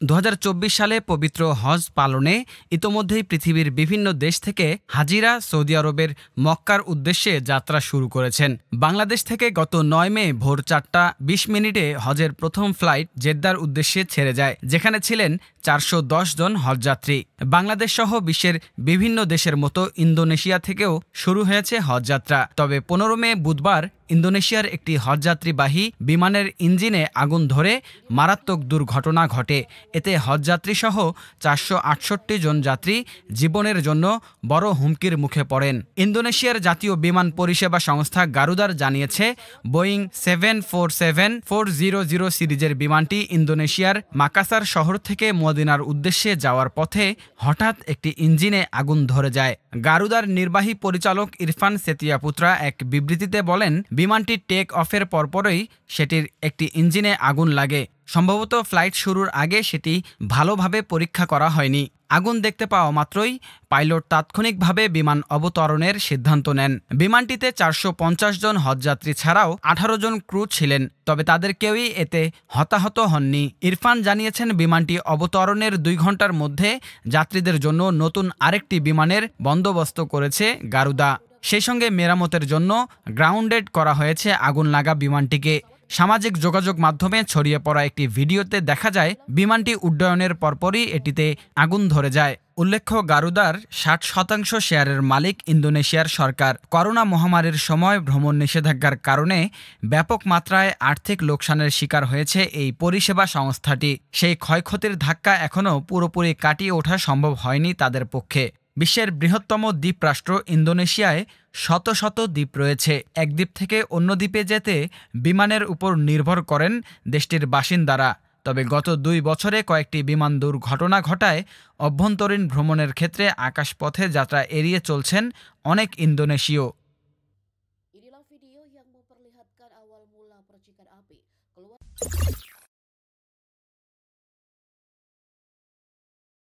2024 সালে পবিত্র হজ পালনে ইতোমধ্যেই পৃথিবীর বিভিন্ন দেশ থেকে হাজিরা সৌদি আরবের মক্কার উদ্দেশ্যে যাত্রা শুরু করেছেন। বাংলাদেশ থেকে গত 9 মে ভোর 4:20 হজের প্রথম ফ্লাইট জেদ্দার উদ্দেশ্যে ছেড়ে যায়, যেখানে ছিলেন 410 জন হজযাত্রী। বাংলাদেশ সহ বিশ্বের বিভিন্ন দেশের মতো ইন্দোনেশিয়া থেকেও শুরু হয়েছে হজযাত্রা। তবে 15 মে বুধবার ইন্দোনেশিয়ার একটি হজযাত্রীবাহী বিমানের ইঞ্জিনে আগুন ধরে মারাত্মক দুর্ঘটনা ঘটে। এতে হজযাত্রীসহ 468 জন যাত্রী জীবনের জন্য বড় হুমকির মুখে পড়েন। ইন্দোনেশিয়ার জাতীয় বিমান পরিষেবা সংস্থা গারুদার জানিয়েছে, বোয়িং 747-400 সিরিজের বিমানটি ইন্দোনেশিয়ার মাকাসার শহর থেকে মদিনার উদ্দেশ্যে যাওয়ার পথে হঠাৎ একটি ইঞ্জিনে আগুন ধরে যায়। গারুদার নির্বাহী পরিচালক ইরফান সেতিয়াপুত্রা এক বিবৃতিতে বলেন, বিমানটি টেক অফের পরপরই সেটির একটি ইঞ্জিনে আগুন লাগে। সম্ভবত ফ্লাইট শুরুর আগে সেটি ভালোভাবে পরীক্ষা করা হয়নি। আগুন দেখতে পাওয়া মাত্রই পাইলট তাৎক্ষণিকভাবে বিমান অবতরণের সিদ্ধান্ত নেন। বিমানটিতে 450 জন হজযাত্রী ছাড়াও 18 জন ক্রু ছিলেন, তবে তাদের কেউই এতে হতাহত হননি। ইরফান জানিয়েছেন, বিমানটি অবতরণের 2 ঘন্টার মধ্যে যাত্রীদের জন্য নতুন আরেকটি বিমানের বন্দোবস্ত করেছে গারুদা। সেই সঙ্গে মেরামতের জন্য গ্রাউন্ডেড করা হয়েছে আগুন লাগা বিমানটিকে। সামাজিক যোগাযোগ মাধ্যমে ছড়িয়ে পড়া একটি ভিডিওতে দেখা যায়, বিমানটি উড্ডয়নের পরপরই এটিতে আগুন ধরে যায়। উল্লেখ্য, গারুদার 60% শেয়ারের মালিক ইন্দোনেশিয়ার সরকার। করোনা মহামারীর সময় ভ্রমণ নিষেধাজ্ঞার কারণে ব্যাপক মাত্রায় আর্থিক লোকসানের শিকার হয়েছে এই পরিষেবা সংস্থাটি। সেই ক্ষয়ক্ষতির ধাক্কা এখনও পুরোপুরি কাটিয়ে ওঠা সম্ভব হয়নি তাদের পক্ষে। বিশ্বের বৃহত্তম দ্বীপরাষ্ট্র ইন্দোনেশিয়ায় শত শত দ্বীপ রয়েছে। এক দ্বীপ থেকে অন্য দ্বীপে যেতে বিমানের উপর নির্ভর করেন দেশটির বাসিন্দারা। তবে গত 2 বছরে কয়েকটি বিমান দুর্ঘটনা ঘটায় অভ্যন্তরীণ ভ্রমণের ক্ষেত্রে আকাশপথে যাত্রা এড়িয়ে চলছেন অনেক ইন্দোনেশীয়।